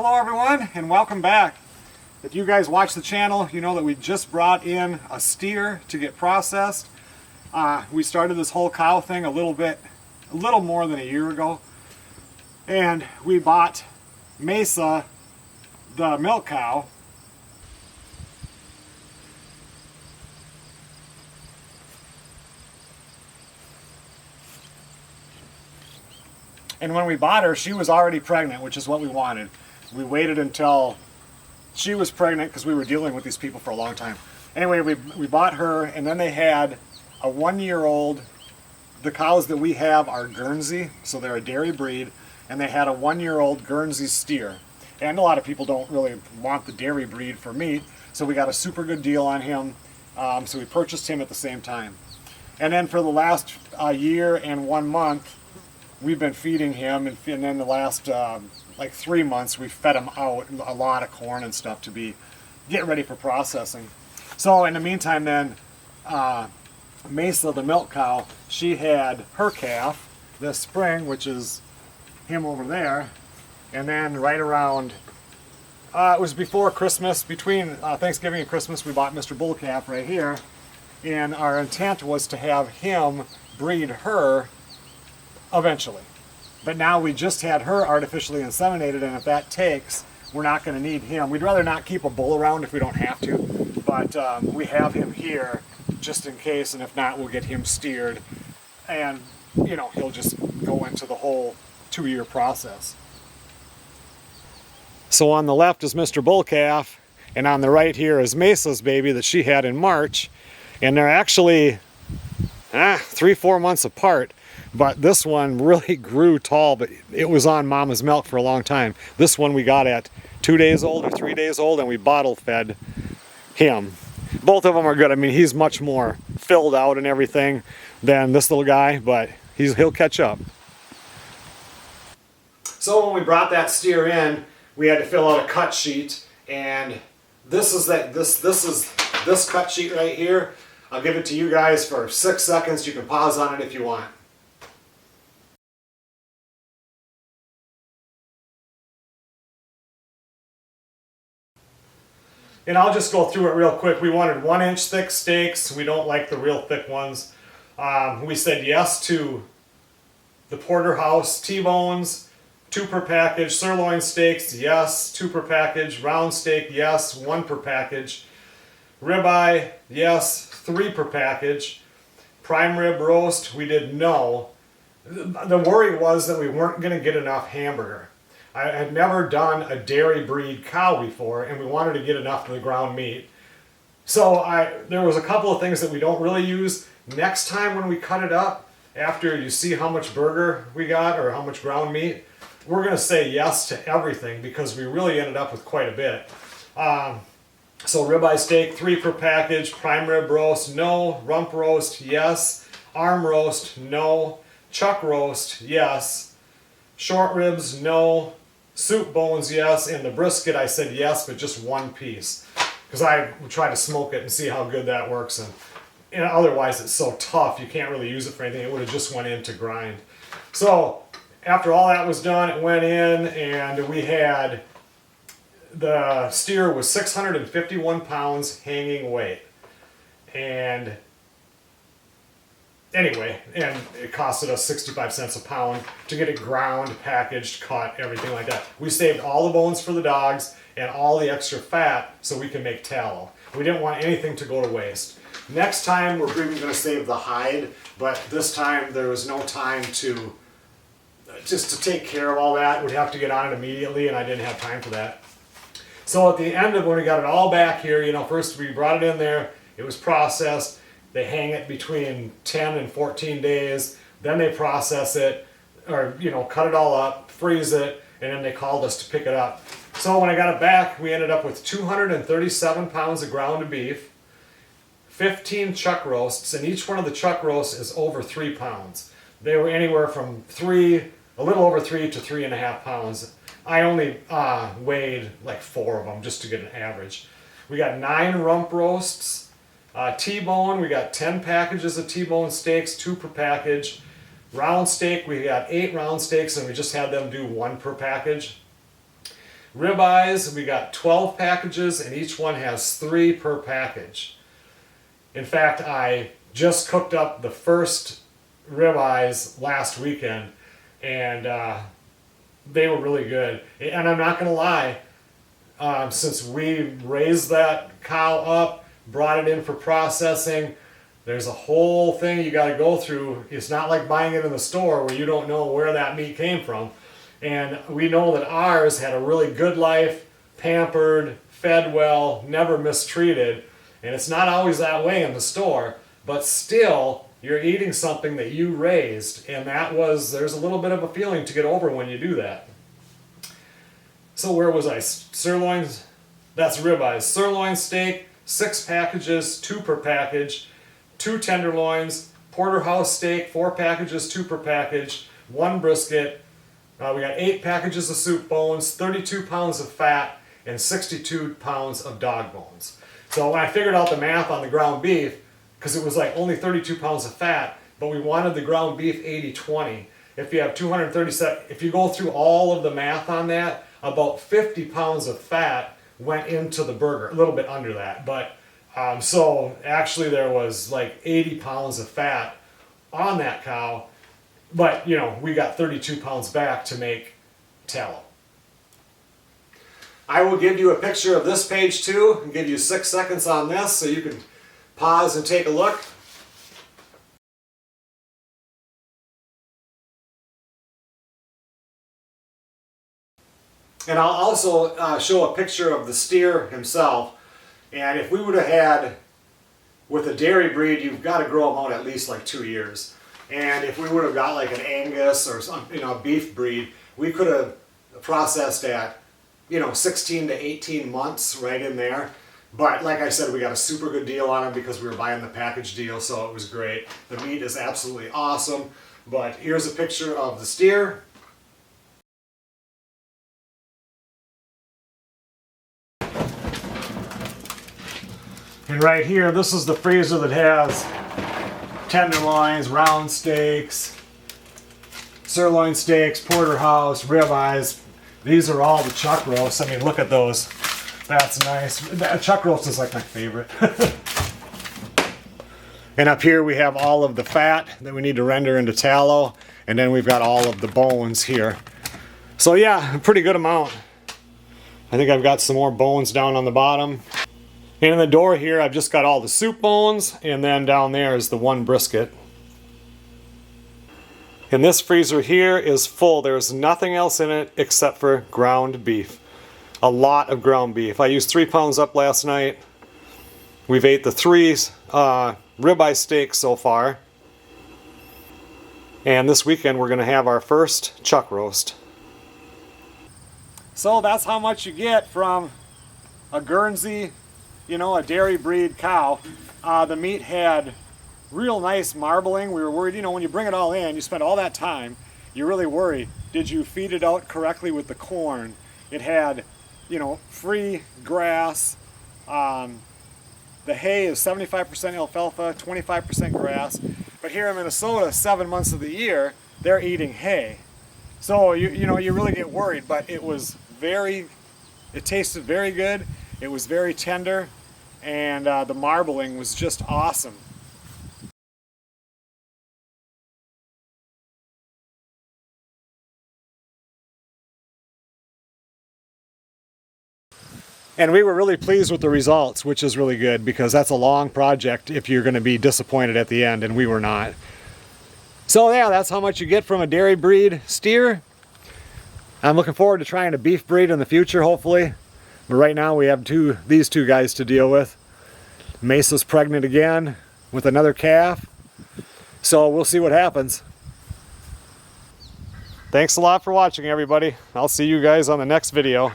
Hello everyone and welcome back. If you guys watch the channel, you know that we just brought in a steer to get processed. We started this whole cow thing a little more than a year ago. And we bought Mesa, the milk cow. And when we bought her, she was already pregnant, which is what we wanted. We waited until she was pregnant because we were dealing with these people for a long time. Anyway, we bought her, and then they had a 1-year-old. The cows that we have are Guernsey, so they're a dairy breed, and they had a 1-year-old Guernsey steer. And a lot of people don't really want the dairy breed for meat, so we got a super good deal on him. So we purchased him at the same time. And then for the last year and 1 month, we've been feeding him, and then the last like 3 months we fed him out a lot of corn and stuff to get ready for processing. So in the meantime then, Mesa, the milk cow, she had her calf this spring, which is him over there, and then right around, it was before Christmas, between Thanksgiving and Christmas, we bought Mr. Bull Calf right here, and our intent was to have him breed her eventually. But now we just had her artificially inseminated, and if that takes, we're not going to need him. We'd rather not keep a bull around if we don't have to, but we have him here just in case, and if not, we'll get him steered, and you know, he'll just go into the whole 2-year process. So on the left is Mr. Bull Calf, and on the right here is Mesa's baby that she had in March, and they're actually 3-4 months apart. But this one really grew tall, but it was on mama's milk for a long time. This one we got at 2 days old or 3 days old, and we bottle fed him. Both of them are good. I mean, he's much more filled out and everything than this little guy, but he'll catch up. So when we brought that steer in, we had to fill out a cut sheet, and this is this cut sheet right here. I'll give it to you guys for 6 seconds. You can pause on it if you want. And I'll just go through it real quick. We wanted 1-inch thick steaks. We don't like the real thick ones. We said yes to the porterhouse T-bones, 2 per package. Sirloin steaks, yes, 2 per package. Round steak, yes, 1 per package. Ribeye, yes, 3 per package. Prime rib roast, we did no. The worry was that we weren't going to get enough hamburger. I had never done a dairy breed cow before, and we wanted to get enough to the ground meat. So there was a couple of things that we don't really use. Next time when we cut it up, after you see how much burger we got or how much ground meat, we're going to say yes to everything because we really ended up with quite a bit. So ribeye steak, 3 per package. Prime rib roast, no. Rump roast, yes. Arm roast, no. Chuck roast, yes. Short ribs, no. Soup bones, yes. And the brisket, I said yes, but just 1 piece. Because I tried to smoke it and see how good that works. And otherwise, it's so tough, you can't really use it for anything. It would have just went in to grind. So after all that was done, it went in, and we had, the steer was 651 pounds hanging weight. And anyway, and it costed us 65 cents a pound to get it ground, packaged, cut, everything like that. We saved all the bones for the dogs and all the extra fat so we can make tallow. We didn't want anything to go to waste. Next time we're even going to save the hide, but this time there was no time to take care of all that. We'd have to get on it immediately, and I didn't have time for that. So at the end of when we got it all back here, you know, first we brought it in there, it was processed. They hang it between 10 and 14 days. Then they process it, or, you know, cut it all up, freeze it, and then they called us to pick it up. So when I got it back, we ended up with 237 pounds of ground beef, 15 chuck roasts, and each one of the chuck roasts is over 3 pounds. They were anywhere from a little over 3 to 3.5 pounds. I only weighed like 4 of them just to get an average. We got 9 rump roasts. T-bone, we got 10 packages of T-bone steaks, 2 per package. Round steak, we got 8 round steaks, and we just had them do 1 per package. Ribeyes, we got 12 packages, and each one has 3 per package. In fact, I just cooked up the first ribeyes last weekend, and they were really good. And I'm not going to lie, since we raised that cow up, brought it in for processing, there's a whole thing you got to go through. It's not like buying it in the store where you don't know where that meat came from. And we know that ours had a really good life, pampered, fed well, never mistreated. And it's not always that way in the store, but still, you're eating something that you raised, and there's a little bit of a feeling to get over when you do that. So where was I? Sirloins, that's ribeyes. Sirloin steak, 6 packages, 2 per package. 2 tenderloins, porterhouse steak, 4 packages, 2 per package. 1 brisket. We got 8 packages of soup bones, 32 pounds of fat, and 62 pounds of dog bones. So when I figured out the math on the ground beef, because it was like only 32 pounds of fat, but we wanted the ground beef 80-20. If you have 237, if you go through all of the math on that, about 50 pounds of fat went into the burger, a little bit under that. But so actually there was like 80 pounds of fat on that cow, but you know, we got 32 pounds back to make tallow. I will give you a picture of this page too, and give you 6 seconds on this so you can pause and take a look. And I'll also show a picture of the steer himself. And if we would have had, with a dairy breed, you've got to grow them out at least like 2 years. And if we would have got like an Angus or some, a beef breed, we could have processed at, 16 to 18 months right in there. But like I said, we got a super good deal on them because we were buying the package deal, so it was great. The meat is absolutely awesome. But here's a picture of the steer. And right here, this is the freezer that has tenderloins, round steaks, sirloin steaks, porterhouse, ribeyes. These are all the chuck roasts. I mean, look at those. That's nice. That chuck roast is like my favorite. And up here we have all of the fat that we need to render into tallow. And then we've got all of the bones here. So yeah, a pretty good amount. I think I've got some more bones down on the bottom. And in the door here, I've just got all the soup bones, and then down there is the 1 brisket. And this freezer here is full. There's nothing else in it except for ground beef. A lot of ground beef. I used 3 pounds up last night. We've ate the 3 ribeye steaks so far. And this weekend we're going to have our first chuck roast. So that's how much you get from a Guernsey, a dairy breed cow. The meat had real nice marbling. We were worried, when you bring it all in, you spend all that time, you really worry, did you feed it out correctly with the corn? It had, free grass. The hay is 75% alfalfa, 25% grass. But here in Minnesota, 7 months of the year, they're eating hay. So, you really get worried, but it tasted very good. It was very tender. And the marbling was just awesome. And we were really pleased with the results, which is really good because that's a long project if you're going to be disappointed at the end, and we were not. So yeah, that's how much you get from a dairy breed steer. I'm looking forward to trying a beef breed in the future, hopefully. But right now we have these two guys to deal with. Mesa's pregnant again with another calf. So we'll see what happens. Thanks a lot for watching, everybody. I'll see you guys on the next video.